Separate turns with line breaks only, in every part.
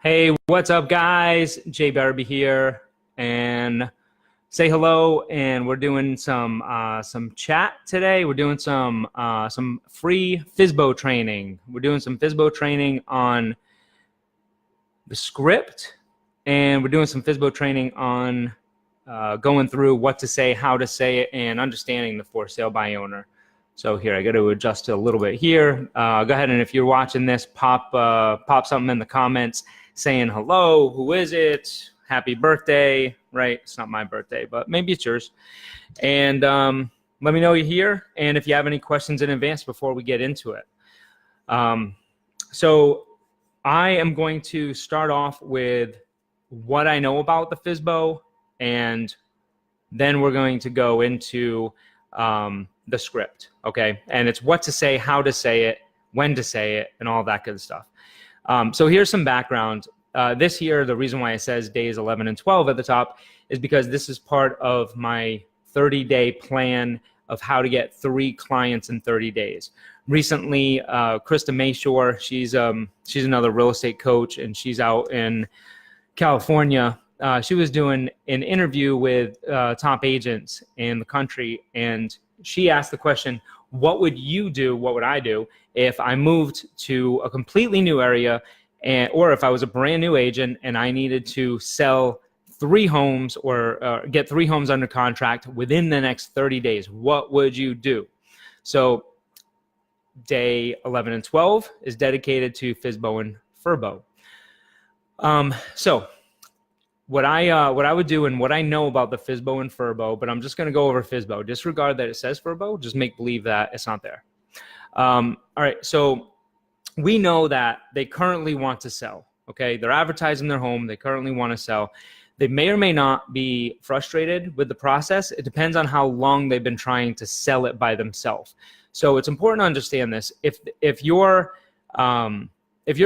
Hey, what's up, guys? Berube here, and say hello. And we're doing some chat today. We're doing some free FSBO training. We're doing some FSBO training on the script, and we're doing some FSBO training on going through what to say, how to say it, and understanding the for sale by owner. So here, I got to adjust it a little bit here. Go ahead, and if you're watching this, pop something in the comments saying hello, who is it, happy birthday, right? It's not my birthday, but maybe it's yours. And let me know you're here, and if you have any questions in advance before we get into it. So I am going to start off with what I know about the FSBO, and then we're going to go into the script, okay? And it's what to say, how to say it, when to say it, and all that good stuff. So here's some background. This year, the reason why it says days 11 and 12 at the top is because this is part of my 30-day plan of how to get 3 clients in 30 days. Recently, Krista Mayshore, she's another real estate coach, and she's out in California. She was doing an interview with top agents in the country, and she asked the question, what would you do, what would I do if I moved to a completely new area, or if I was a brand new agent and I needed to sell 3 homes or get 3 homes under contract within the next 30 days, what would you do? So day 11 and 12 is dedicated to FSBO and FRBO. So what I would do, and what I know about the FSBO and FRBO, but I'm just going to go over FSBO. Disregard that it says FRBO. Just make believe that it's not there. All right. So we know that they currently want to sell. Okay. They're advertising their home. They currently want to sell. They may or may not be frustrated with the process. It depends on how long they've been trying to sell it by themselves. So it's important to understand this. If you're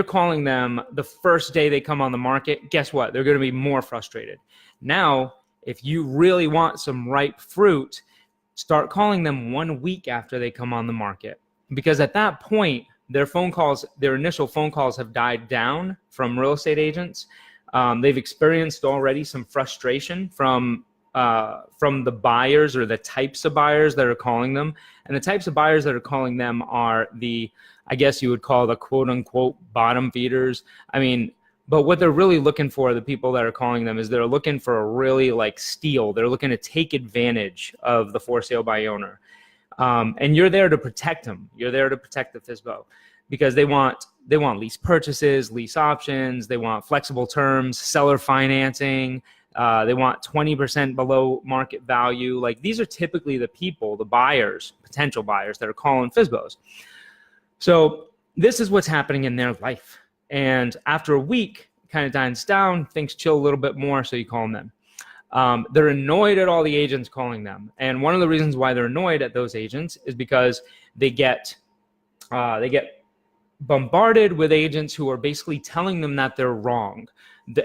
calling them the first day they come on the market, guess what? They're going to be more frustrated. Now, if you really want some ripe fruit, start calling them 1 week after they come on the market. Because at that point, their initial phone calls have died down from real estate agents. They've experienced already some frustration from the buyers, or the types of buyers that are calling them. And the types of buyers that are calling them are I guess you would call the quote unquote bottom feeders. I mean, but what they're really looking for, the people that are calling them, is they're looking for a really steal. They're looking to take advantage of the for sale by owner. And you're there to protect them. You're there to protect the FSBO, because they want lease purchases, lease options. They want flexible terms, seller financing. They want 20% below market value. These are typically the people, the buyers, potential buyers, that are calling FSBOs. So this is what's happening in their life. And after a week, it kind of dies down, things chill a little bit more, so you call them. They're annoyed at all the agents calling them. And one of the reasons why they're annoyed at those agents is because they get bombarded with agents who are basically telling them that they're wrong,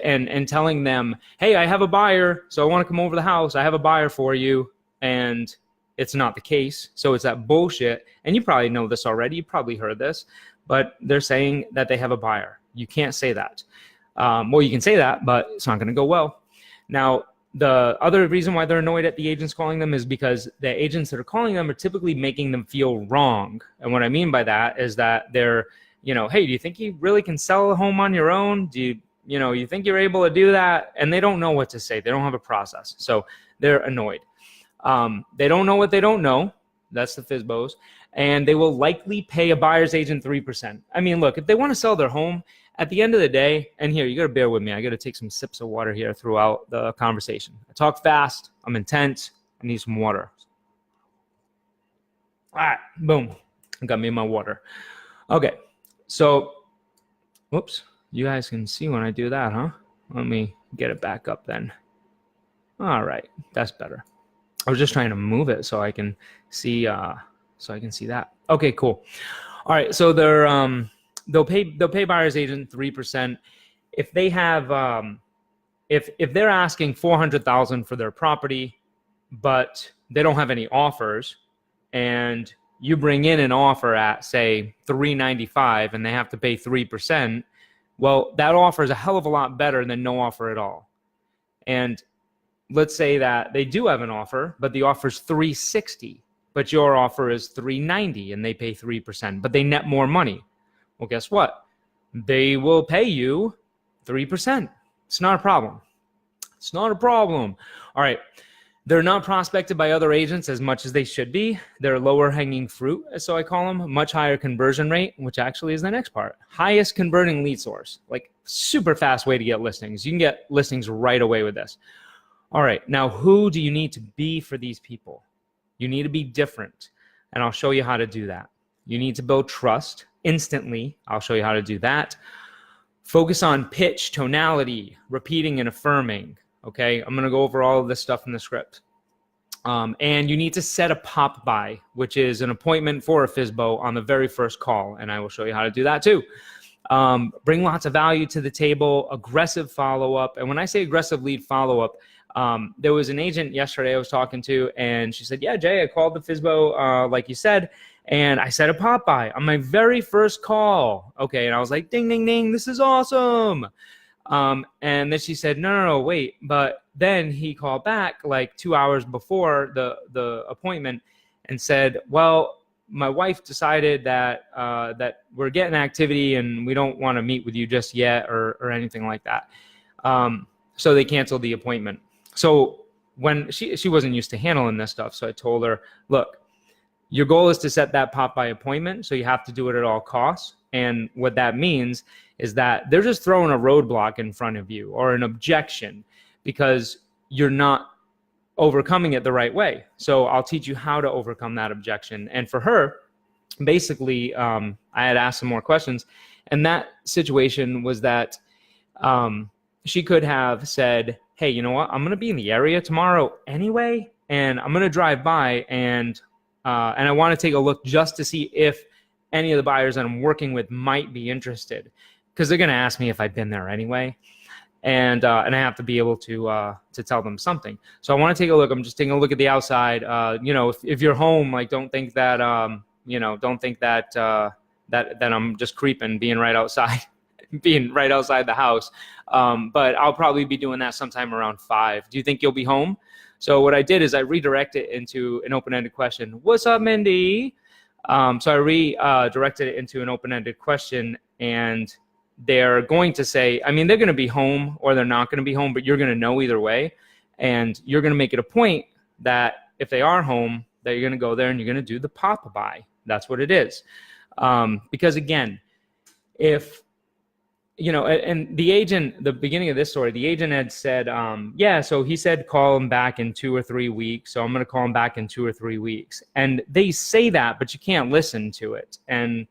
and telling them, hey, I have a buyer, so I want to come over to the house. I have a buyer for you. And it's not the case. So it's that bullshit. And you probably know this already. You probably heard this, but they're saying that they have a buyer. You can't say that. Well, you can say that, but it's not going to go well. Now, the other reason why they're annoyed at the agents calling them is because the agents that are calling them are typically making them feel wrong. And what I mean by that is that they're, hey, do you think you really can sell a home on your own? Do you think you're able to do that? And they don't know what to say. They don't have a process. So they're annoyed. They don't know what they don't know. That's the FSBOs. And they will likely pay a buyer's agent 3%. I mean, look, if they want to sell their home, at the end of the day, and here, you got to bear with me. I got to take some sips of water here throughout the conversation. I talk fast. I'm intense. I need some water. All right, boom. Got me my water. Okay, so, whoops. You guys can see when I do that, huh? Let me get it back up then. All right, that's better. I was just trying to move it so I can see that. Okay, cool. All right, so they'll pay buyer's agent 3%. If they have if they're asking $400,000 for their property, but they don't have any offers, and you bring in an offer at say $395 and they have to pay 3%, Well, that offer is a hell of a lot better than no offer at all. And let's say that they do have an offer, but the offer is 360, but your offer is 390 and they pay 3%, but they net more money. Well, guess what? They will pay you 3%. It's not a problem. It's not a problem. All right. They're not prospected by other agents as much as they should be. They're lower hanging fruit, so I call them. Much higher conversion rate, which actually is the next part. Highest converting lead source, like super fast way to get listings. You can get listings right away with this. All right, now who do you need to be for these people? You need to be different, and I'll show you how to do that. You need to build trust instantly. I'll show you how to do that. Focus on pitch, tonality, repeating and affirming. Okay, I'm going to go over all of this stuff in the script. And you need to set a pop by, which is an appointment for a FSBO on the very first call. And I will show you how to do that too. Bring lots of value to the table, aggressive follow-up. And when I say aggressive lead follow-up, there was an agent yesterday I was talking to, and she said, yeah, Jay, I called the FSBO, like you said, and I set a pop by on my very first call. Okay, and I was like, ding, ding, ding, this is awesome. And then she said, no, wait. But then he called back like 2 hours before the appointment and said, well, my wife decided that that we're getting activity and we don't want to meet with you just yet or anything like that. So they canceled the appointment. So when she wasn't used to handling this stuff, so I told her, look, your goal is to set that pop-by appointment, so you have to do it at all costs. And what that means is that they're just throwing a roadblock in front of you or an objection because you're not overcoming it the right way. So I'll teach you how to overcome that objection. And for her, basically, I had asked some more questions. And that situation was that she could have said, hey, you know what? I'm going to be in the area tomorrow anyway, and I'm going to drive by and I want to take a look just to see if any of the buyers that I'm working with might be interested, because they're going to ask me if I've been there anyway. And I have to be able to tell them something. So I want to take a look. I'm just taking a look at the outside. You know, if you're home, like, don't think that, you know, don't think that, that I'm just creeping, being right outside, being right outside the house. But I'll probably be doing that sometime around 5. Do you think you'll be home? So what I did is I redirected it into an open-ended question. What's up, Mindy? So I redirected it into an open-ended question, and they're going to say, I mean, they're going to be home or they're not going to be home, but you're going to know either way. And you're going to make it a point that if they are home, that you're going to go there and you're going to do the pop-by. That's what it is. Because again, if, you know, and the agent, the beginning of this story, the agent had said, yeah, so he said, call him back in 2 or 3 weeks. So I'm going to call him back in 2 or 3 weeks. And they say that, but you can't listen to it. And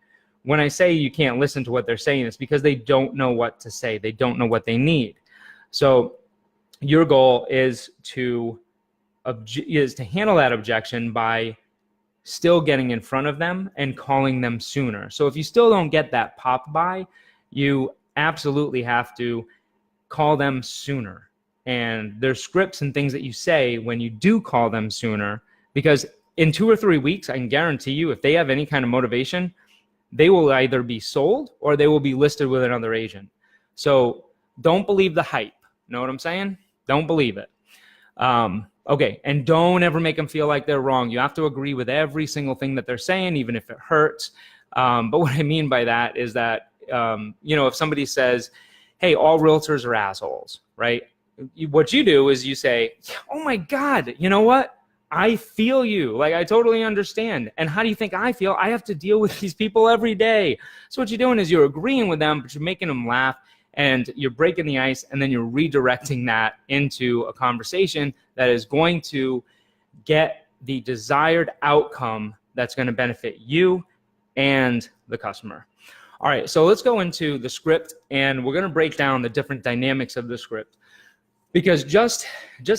when I say you can't listen to what they're saying, it's because they don't know what to say. They don't know what they need. So your goal is to handle that objection by still getting in front of them and calling them sooner. So if you still don't get that pop by, you absolutely have to call them sooner. And there's scripts and things that you say when you do call them sooner, because in 2 or 3 weeks, I can guarantee you, if they have any kind of motivation, they will either be sold or they will be listed with another agent. So don't believe the hype. Know what I'm saying? Don't believe it. Okay, and don't ever make them feel like they're wrong. You have to agree with every single thing that they're saying, even if it hurts. But what I mean by that is that, you know, if somebody says, hey, all realtors are assholes, right? What you do is you say, oh my God, you know what? I feel you. Like, I totally understand. And how do you think I feel? I have to deal with these people every day. So what you're doing is you're agreeing with them, but you're making them laugh and you're breaking the ice, and then you're redirecting that into a conversation that is going to get the desired outcome that's going to benefit you and the customer. All right, so let's go into the script, and we're going to break down the different dynamics of the script. Because just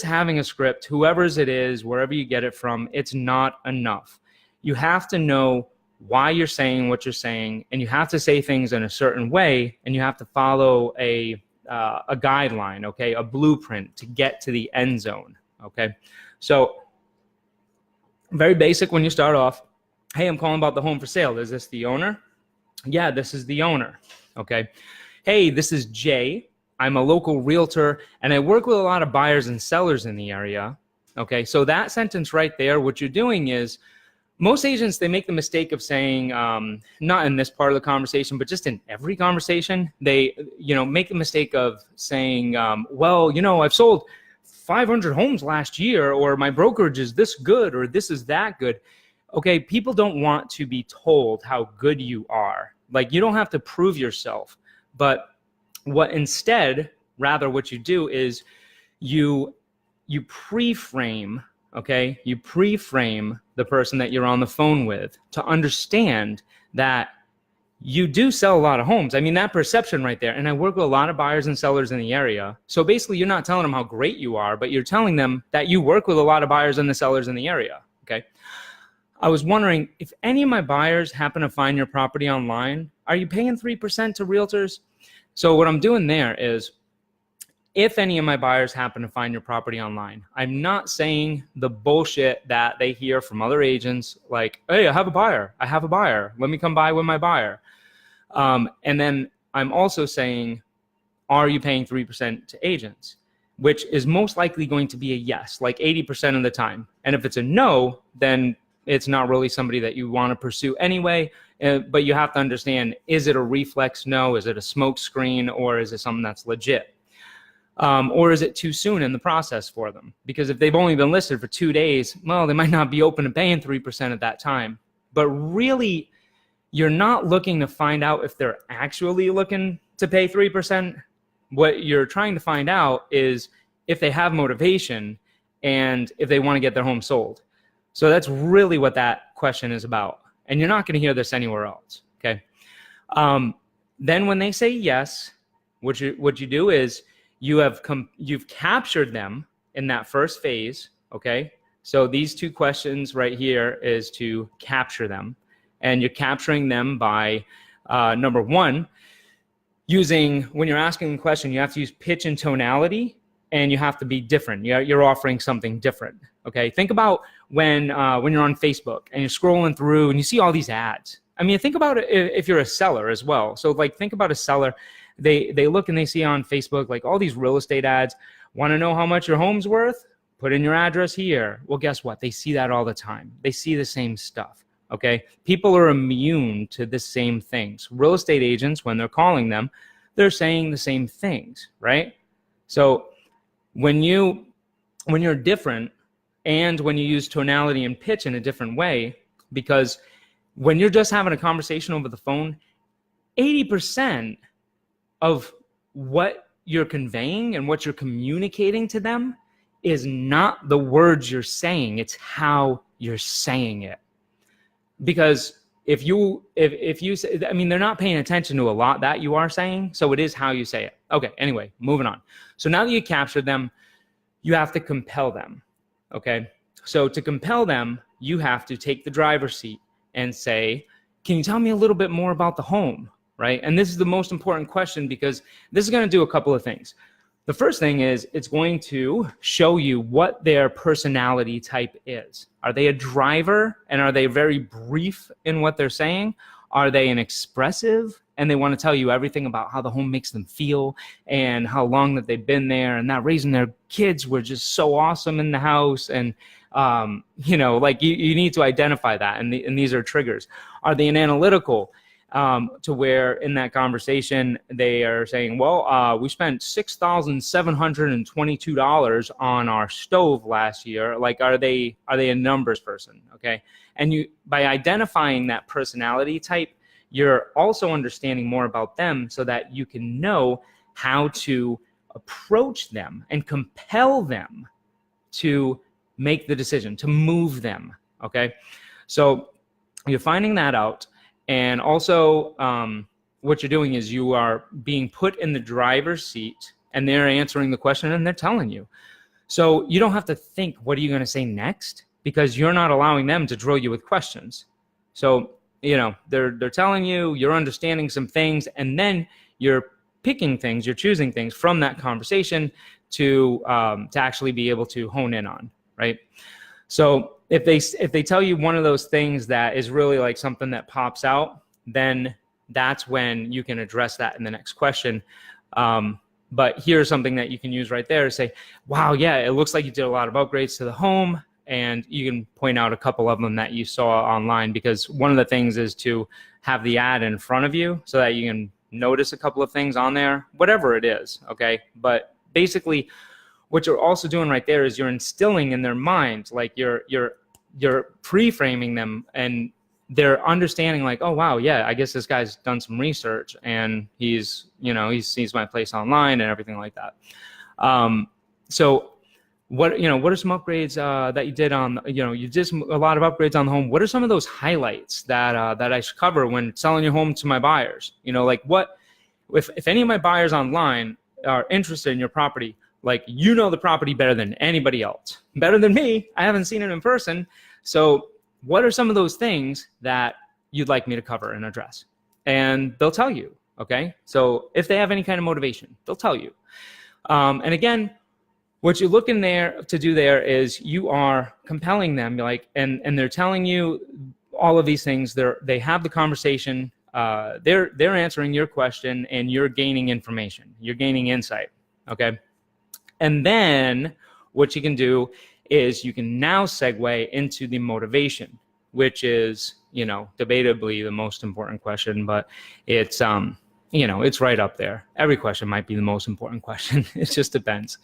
having a script, whoever's it is, wherever you get it from, it's not enough. You have to know why you're saying what you're saying, and you have to say things in a certain way, and you have to follow a guideline, okay, a blueprint to get to the end zone, okay? So very basic when you start off. Hey, I'm calling about the home for sale. Is this the owner? Yeah, this is the owner, okay? hey, this is Jay. I'm a local realtor and I work with a lot of buyers and sellers in the area. Okay, so that sentence right there, what you're doing is, most agents, they make the mistake of saying, not in this part of the conversation, but just in every conversation, they, make the mistake of saying, well, I've sold 500 homes last year, or my brokerage is this good, or this is that good. Okay, people don't want to be told how good you are. Like, you don't have to prove yourself, but what you do is you pre-frame, okay? You pre-frame the person that you're on the phone with to understand that you do sell a lot of homes. I mean, that perception right there. And I work with a lot of buyers and sellers in the area. So basically, you're not telling them how great you are, but you're telling them that you work with a lot of buyers and the sellers in the area, okay? I was wondering, if any of my buyers happen to find your property online, are you paying 3% to realtors? So what I'm doing there is, if any of my buyers happen to find your property online, I'm not saying the bullshit that they hear from other agents, like, hey, I have a buyer. Let me come by with my buyer. And then I'm also saying, are you paying 3% to agents? Which is most likely going to be a yes, like 80% of the time. And if it's a no, then it's not really somebody that you want to pursue anyway. But you have to understand, is it a reflex no? Is it a smoke screen? Or is it something that's legit? Or is it too soon in the process for them? Because if they've only been listed for 2 days, well, they might not be open to paying 3% at that time. But really, you're not looking to find out if they're actually looking to pay 3%. What you're trying to find out is if they have motivation and if they want to get their home sold. So that's really what that question is about. And you're not going to hear this anywhere else, okay? Then when they say yes, what you do is, you've captured them in that first phase, okay? So these two questions right here is to capture them. And you're capturing them by, number one, when you're asking a question, you have to use pitch and tonality, and you have to be different. You're offering something different, okay? Think about when you're on Facebook and you're scrolling through and you see all these ads. I mean, think about it if you're a seller as well. So like, think about a seller. They look and they see on Facebook, like, all these real estate ads. Want to know how much your home's worth? Put in your address here. Well, guess what? They see that all the time. They see the same stuff, okay? People are immune to the same things. Real estate agents, when they're calling them, they're saying the same things, right? So when you're different, and when you use tonality and pitch in a different way, because when you're just having a conversation over the phone, 80% of what you're conveying and what you're communicating to them is not the words you're saying, it's how you're saying it. Because if you say, I mean, they're not paying attention to a lot that you are saying, so it is how you say it. Okay, anyway, moving on. So now that you captured them, you have to compel them, okay? So to compel them, you have to take the driver's seat and say, can you tell me a little bit more about the home? Right? And this is the most important question, because this is going to do a couple of things. The first thing is, it's going to show you what their personality type is. Are they a driver, and are they very brief in what they're saying? Are they an expressive, and they want to tell you everything about how the home makes them feel and how long that they've been there, and that raising their kids were just so awesome in the house? And like, you need to identify that, and these are triggers. Are they an analytical? To where in that conversation they are saying, well, we spent $6,722 on our stove last year. Like, are they a numbers person? Okay. And by identifying that personality type, you're also understanding more about them, so that you can know how to approach them and compel them to make the decision, to move them. Okay. So you're finding that out. And also, what you're doing is you are being put in the driver's seat, and they're answering the question and they're telling you. So you don't have to think, what are you going to say next? Because you're not allowing them to drill you with questions. So, they're telling you, you're understanding some things, and then you're picking things, you're choosing things from that conversation to actually be able to hone in on, right? So if they tell you one of those things that is really like something that pops out, then that's when you can address that in the next question. But here's something that you can use right there to say, wow, yeah, it looks like you did a lot of upgrades to the home. And you can point out a couple of them that you saw online, because one of the things is to have the ad in front of you so that you can notice a couple of things on there, whatever it is, okay? But basically, what you're also doing right there is you're instilling in their mind, like you're pre-framing them, and they're understanding like, oh wow, yeah, I guess this guy's done some research and he sees my place online and everything like that. So what are some upgrades that you did on, you did a lot of upgrades on the home. What are some of those highlights that I should cover when selling your home to my buyers? Like what, if any of my buyers online are interested in your property, like, the property better than anybody else, better than me. I haven't seen it in person. So what are some of those things that you'd like me to cover and address? And they'll tell you, okay? So if they have any kind of motivation, they'll tell you. And again, what you're looking there to do there is you are compelling them, like, and they're telling you all of these things. They have the conversation. They're answering your question, and you're gaining information. You're gaining insight, okay? And then what you can do is you can now segue into the motivation, which is, debatably the most important question, but it's, it's right up there. Every question might be the most important question. It just depends.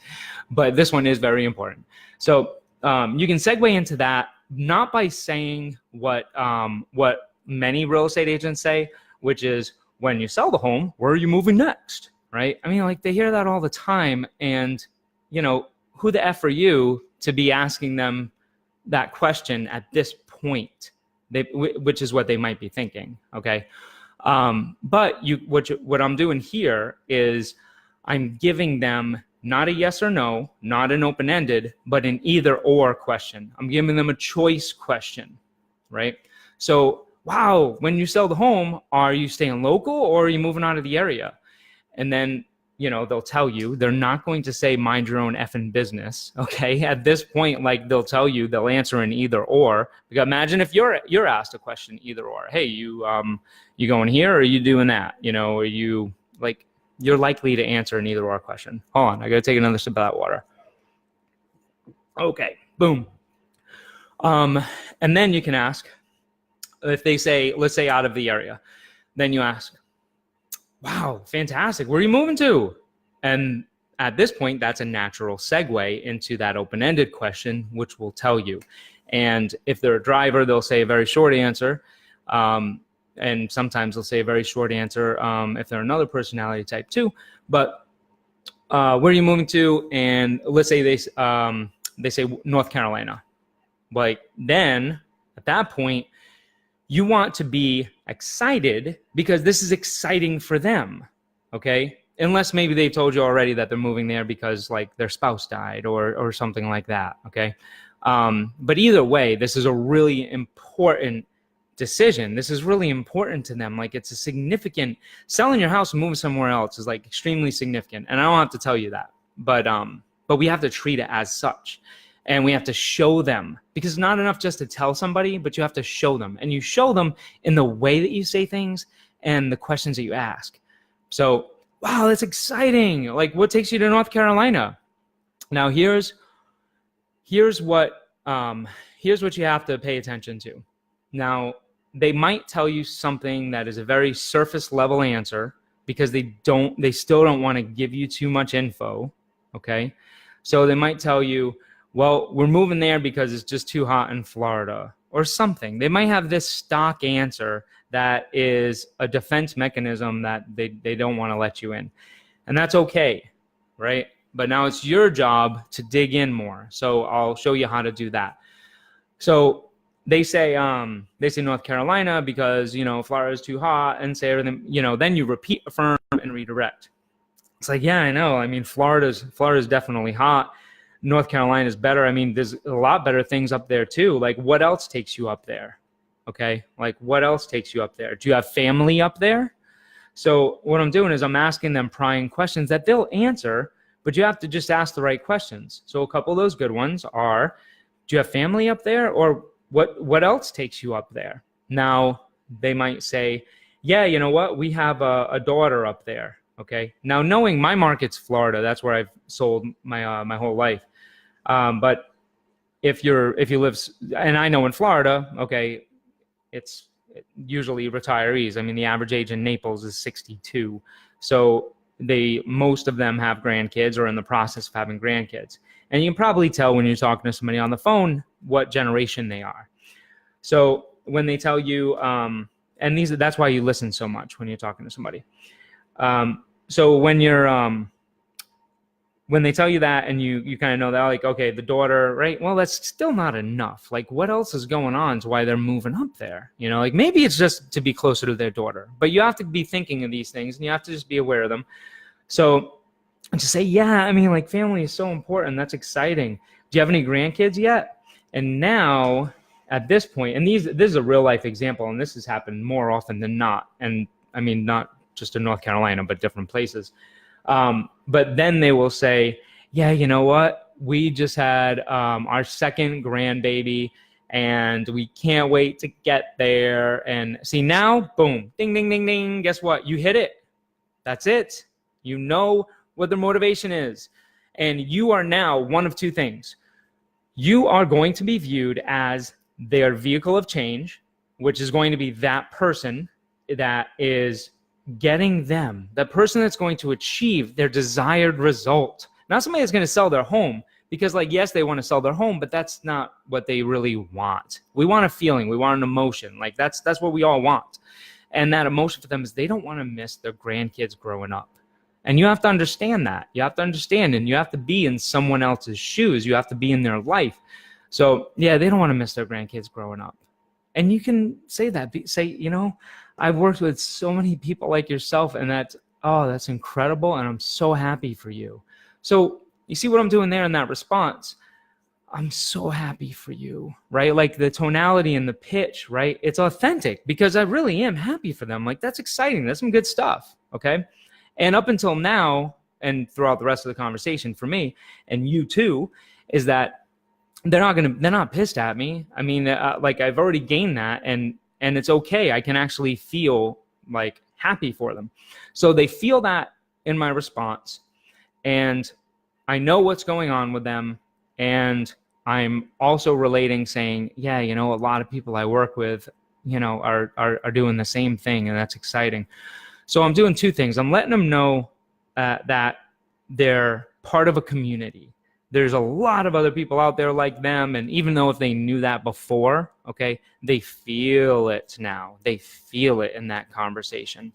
But this one is very important. So you can segue into that, not by saying what many real estate agents say, which is, when you sell the home, where are you moving next? Right? I mean, like, they hear that all the time, and who the F are you to be asking them that question at this point, which is what they might be thinking, okay? But what I'm doing here is I'm giving them not a yes or no, not an open-ended, but an either or question. I'm giving them a choice question, right? So, wow, when you sell the home, are you staying local or are you moving out of the area? And then they'll tell you. They're not going to say mind your own effing business, okay? At this point, like, they'll tell you, they'll answer an either or. Because imagine if you're asked a question either or. Hey, you going here or are you doing that? Are you, like, you're likely to answer an either or question. Hold on, I gotta take another sip of that water. Okay, boom. And then you can ask, if they say, let's say out of the area, then you ask, wow, fantastic. Where are you moving to? And at this point, that's a natural segue into that open-ended question, which will tell you. And if they're a driver, they'll say a very short answer. And sometimes they'll say a very short answer if they're another personality type too. But where are you moving to? And let's say they say North Carolina. Like, then at that point, you want to be excited because this is exciting for them, okay? Unless maybe they told you already that they're moving there because, like, their spouse died or something like that, okay? But either way, this is a really important decision. This is really important to them. Like, it's a significant, selling your house and moving somewhere else is, like, extremely significant. And I don't have to tell you that, but we have to treat it as such. And we have to show them, because it's not enough just to tell somebody, but you have to show them. And you show them in the way that you say things and the questions that you ask. So, wow, that's exciting. Like, what takes you to North Carolina? Now, here's what you have to pay attention to. Now, they might tell you something that is a very surface level answer because they still don't want to give you too much info, okay? So they might tell you, well, we're moving there because it's just too hot in Florida or something. They might have this stock answer that is a defense mechanism that they don't want to let you in. And that's okay, right? But now it's your job to dig in more. So I'll show you how to do that. So they say North Carolina because, Florida is too hot, and say everything, then you repeat, affirm, and redirect. It's like, yeah, I know. I mean, Florida's definitely hot. North Carolina is better. I mean, there's a lot better things up there too. Like, what else takes you up there? Okay. Like, what else takes you up there? Do you have family up there? So what I'm doing is I'm asking them prying questions that they'll answer, but you have to just ask the right questions. So a couple of those good ones are, do you have family up there? Or what else takes you up there? Now, they might say, yeah, you know what? We have a daughter up there. Okay. Now, knowing my market's Florida, that's where I've sold my whole life. But if you live, and I know in Florida, okay, it's usually retirees. I mean, the average age in Naples is 62. So most of them have grandkids or in the process of having grandkids. And you can probably tell when you're talking to somebody on the phone what generation they are. So when they tell you, and that's why you listen so much when you're talking to somebody. So when they tell you that and you kind of know that, like, okay, the daughter, right? Well, that's still not enough. Like, what else is going on to why they're moving up there? You know, like maybe it's just to be closer to their daughter, but you have to be thinking of these things and you have to just be aware of them. So to say, yeah, I mean, like family is so important. That's exciting. Do you have any grandkids yet? And now at this point, and this is a real life example, and this has happened more often than not. And I mean, not just in North Carolina, but different places. But then they will say, yeah, you know what? We just had our second grandbaby and we can't wait to get there. And see now, boom, ding, ding, ding, ding. Guess what? You hit it. That's it. You know what their motivation is. And you are now one of two things. You are going to be viewed as their vehicle of change, which is going to be that person that is getting them, the person that's going to achieve their desired result. Not somebody that's going to sell their home, because like, yes, they want to sell their home, but that's not what they really want. We want a feeling. We want an emotion. Like that's what we all want. And that emotion for them is they don't want to miss their grandkids growing up. And you have to understand that. You have to understand, and you have to be in someone else's shoes. You have to be in their life. So yeah, they don't want to miss their grandkids growing up. And you can say that, say, you know, I've worked with so many people like yourself, and that's incredible. And I'm so happy for you. So you see what I'm doing there in that response? I'm so happy for you, right? Like the tonality and the pitch, right? It's authentic because I really am happy for them. Like that's exciting. That's some good stuff. Okay. And up until now, and throughout the rest of the conversation for me and you too, is that they're not pissed at me. I mean, like I've already gained that, and it's okay. I can actually feel like happy for them. So they feel that in my response, and I know what's going on with them. And I'm also relating, saying, yeah, you know, a lot of people I work with, you know, are doing the same thing, and that's exciting. So I'm doing two things. I'm letting them know that they're part of a community. There's a lot of other people out there like them. And even though if they knew that before, okay, they feel it now. They feel it in that conversation.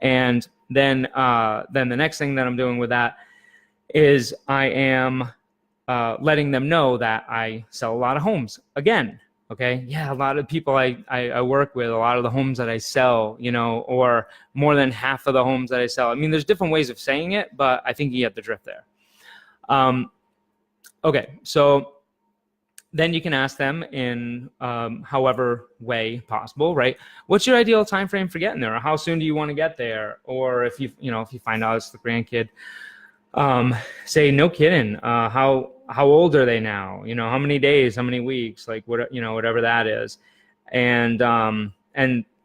And then the next thing that I'm doing with that is I am letting them know that I sell a lot of homes. Again, okay, yeah, a lot of people I work with, a lot of the homes that I sell, you know, or more than half of the homes that I sell. I mean, there's different ways of saying it, but I think you get the drift there. Okay, so then you can ask them in however way possible, right? What's your ideal time frame for getting there? Or how soon do you want to get there? Or if you find out it's the grandkid, say, no kidding. How old are they now? You know, how many days, how many weeks, like what, you know, whatever that is. And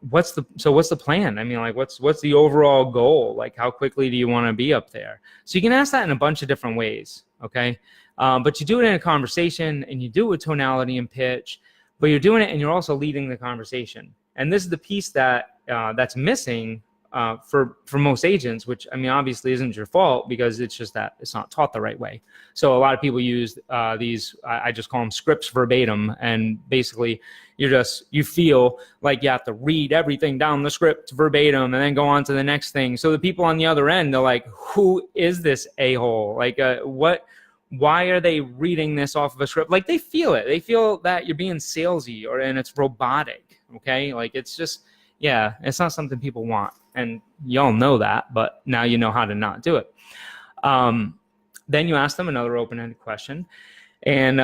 what's the plan? I mean, like what's the overall goal? Like how quickly do you want to be up there? So you can ask that in a bunch of different ways. Okay. But you do it in a conversation, and you do it with tonality and pitch, but you're doing it and you're also leading the conversation. And this is the piece that that's missing for most agents, which, I mean, obviously isn't your fault, because it's just that it's not taught the right way. So a lot of people use these, I just call them scripts verbatim. And basically you feel like you have to read everything down the script verbatim and then go on to the next thing. So the people on the other end, they're like, who is this a-hole? Like why are they reading this off of a script? Like they feel it. They feel that you're being salesy and it's robotic. Okay. Like it's just, yeah, it's not something people want. And y'all know that, but now you know how to not do it. Then you ask them another open-ended question. And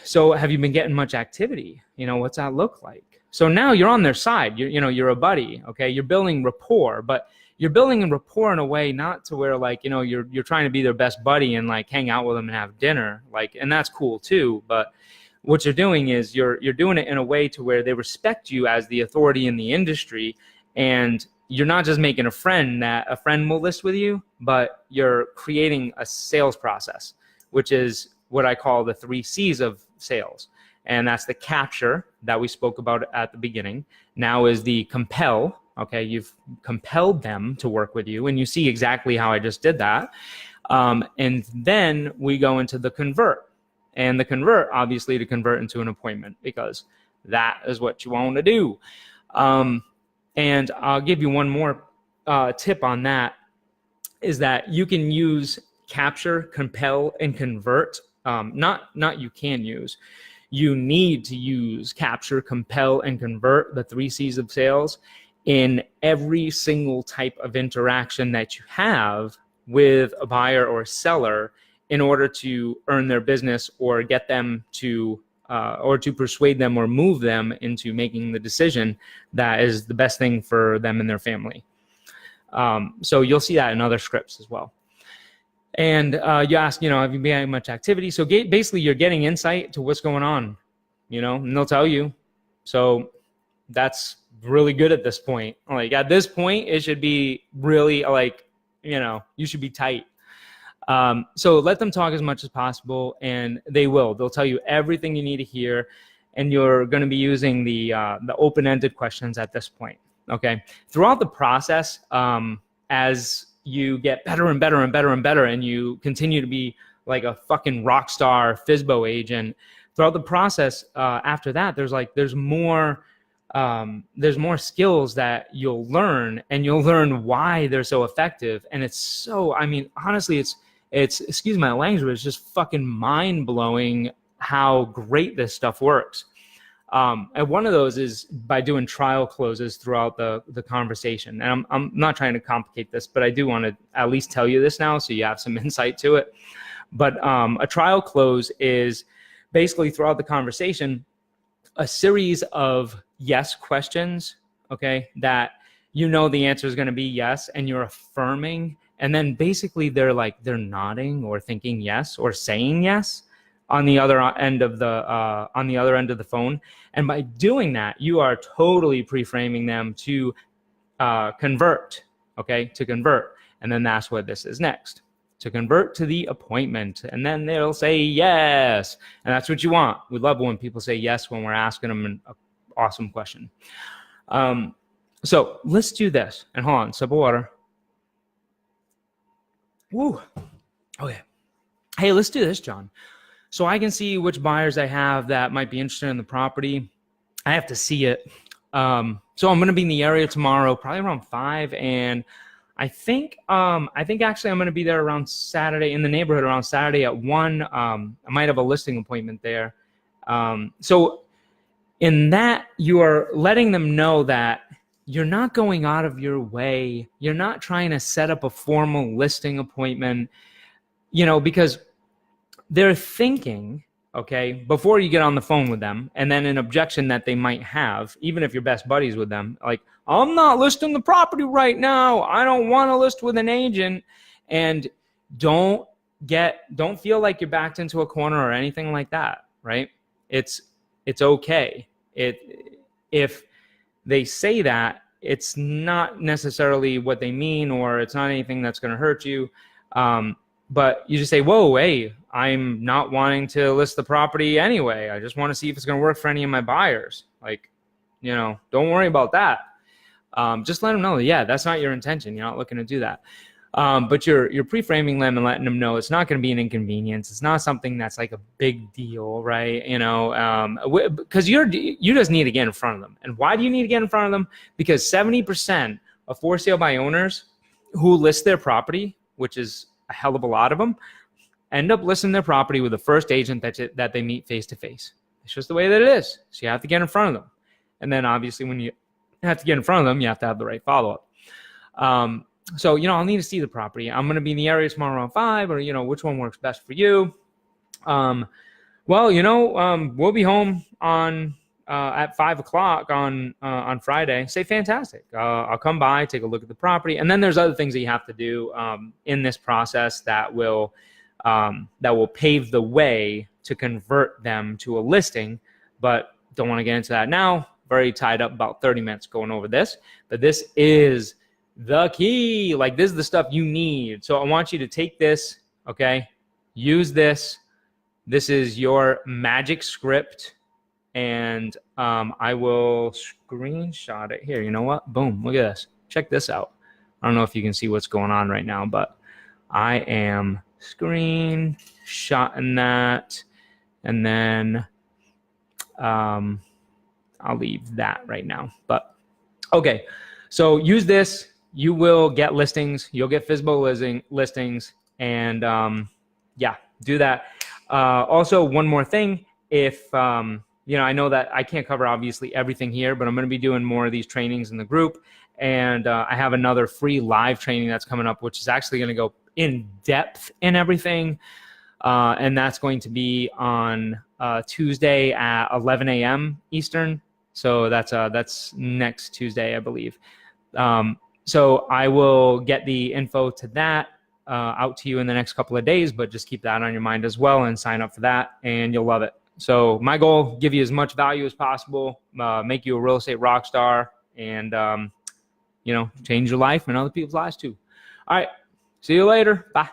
so have you been getting much activity? You know, what's that look like? So now you're on their side. You're a buddy. Okay. You're building rapport, but you're building rapport in a way not to where, like, you know, you're trying to be their best buddy and like hang out with them and have dinner, like, and that's cool too. But what you're doing is you're doing it in a way to where they respect you as the authority in the industry, And you're not just making a friend that a friend will list with you, but you're creating a sales process, which is what I call the 3 C's of sales. And that's the capture that we spoke about at the beginning. Now is the compel. Okay, you've compelled them to work with you, and you see exactly how I just did that. And then we go into the convert. And the convert, obviously, to convert into an appointment, because that is what you want to do. And I'll give you one more tip on that, is that you can use capture, compel, and convert. Not you can use. You need to use capture, compel, and convert, the 3 C's of sales, in every single type of interaction that you have with a buyer or a seller in order to earn their business or get them to or to persuade them or move them into making the decision that is the best thing for them and their family. So you'll see that in other scripts as well. And you ask, have you been having much activity? So basically you're getting insight to what's going on, and they'll tell you. So that's really good at this point. Like at this point, it should be really like, you should be tight. So let them talk as much as possible, and they will. They'll tell you everything you need to hear, and you're going to be using the open-ended questions at this point. Okay. Throughout the process, as you get better and better and better and better, and you continue to be like a fucking rock star FSBO agent, throughout the process, after that, there's more skills that you'll learn, and you'll learn why they're so effective. And it's so, honestly, it's excuse my language, but it's just fucking mind blowing how great this stuff works. And one of those is by doing trial closes throughout the conversation. And I'm not trying to complicate this, but I do want to at least tell you this now so you have some insight to it. But a trial close is basically throughout the conversation a series of yes questions, okay, that the answer is going to be yes, and you're affirming. And then basically they're nodding or thinking yes or saying yes on the other end of the phone. And by doing that, you are totally pre-framing them to convert, okay, to convert. And then that's what this is next, to convert to the appointment. And then they'll say yes. And that's what you want. We love when people say yes when we're asking them an awesome question. So let's do this. And hold on, sip of water. Woo. Okay. Hey, let's do this, John. So I can see which buyers I have that might be interested in the property. I have to see it. So I'm going to be in the area tomorrow, probably around 5. And I think actually I'm going to be there around Saturday, in the neighborhood around Saturday at 1. I might have a listing appointment there. So in that, you are letting them know that you're not going out of your way. You're not trying to set up a formal listing appointment, because they're thinking, okay, before you get on the phone with them, and then an objection that they might have, even if you're best buddies with them, like, I'm not listing the property right now. I don't want to list with an agent. And don't feel like you're backed into a corner or anything like that, right? It's okay. If they say that, it's not necessarily what they mean, or it's not anything that's going to hurt you. But you just say, whoa, hey, I'm not wanting to list the property anyway. I just want to see if it's going to work for any of my buyers. Like, don't worry about that. Just let them know that, yeah, that's not your intention. You're not looking to do that. But you're pre-framing them and letting them know it's not going to be an inconvenience. It's not something that's like a big deal, right? Because you just need to get in front of them. And why do you need to get in front of them? Because 70% of for sale by owners who list their property, which is a hell of a lot of them, end up listing their property with the first agent that they meet face to face. It's just the way that it is. So you have to get in front of them. And then obviously when you have to get in front of them, you have to have the right follow-up. So, I'll need to see the property. I'm going to be in the area tomorrow around 5, or, which one works best for you. We'll be home at 5 o'clock on Friday. Say, fantastic. I'll come by, take a look at the property. And then there's other things that you have to do in this process that will pave the way to convert them to a listing, but don't want to get into that now. very tied up, about 30 minutes going over this, but this is the key. Like, this is the stuff you need. So I want you to take this, okay? Use this. This is your magic script, and I will screenshot it here. You know what? Boom, look at this. Check this out. I don't know if you can see what's going on right now, but I am screenshotting that, and then I'll leave that right now. But okay, so use this. You will get listings. You'll get FSBO listings, and yeah, do that. Also, one more thing. If you know, I know that I can't cover obviously everything here, but I'm going to be doing more of these trainings in the group, and I have another free live training that's coming up, which is actually going to go in depth in everything, and that's going to be on Tuesday at 11 a.m. Eastern. So that's next Tuesday, I believe. So I will get the info to that out to you in the next couple of days, but just keep that on your mind as well and sign up for that, and you'll love it. So my goal, give you as much value as possible, make you a real estate rock star, and you know, change your life and other people's lives too. All right, see you later. Bye.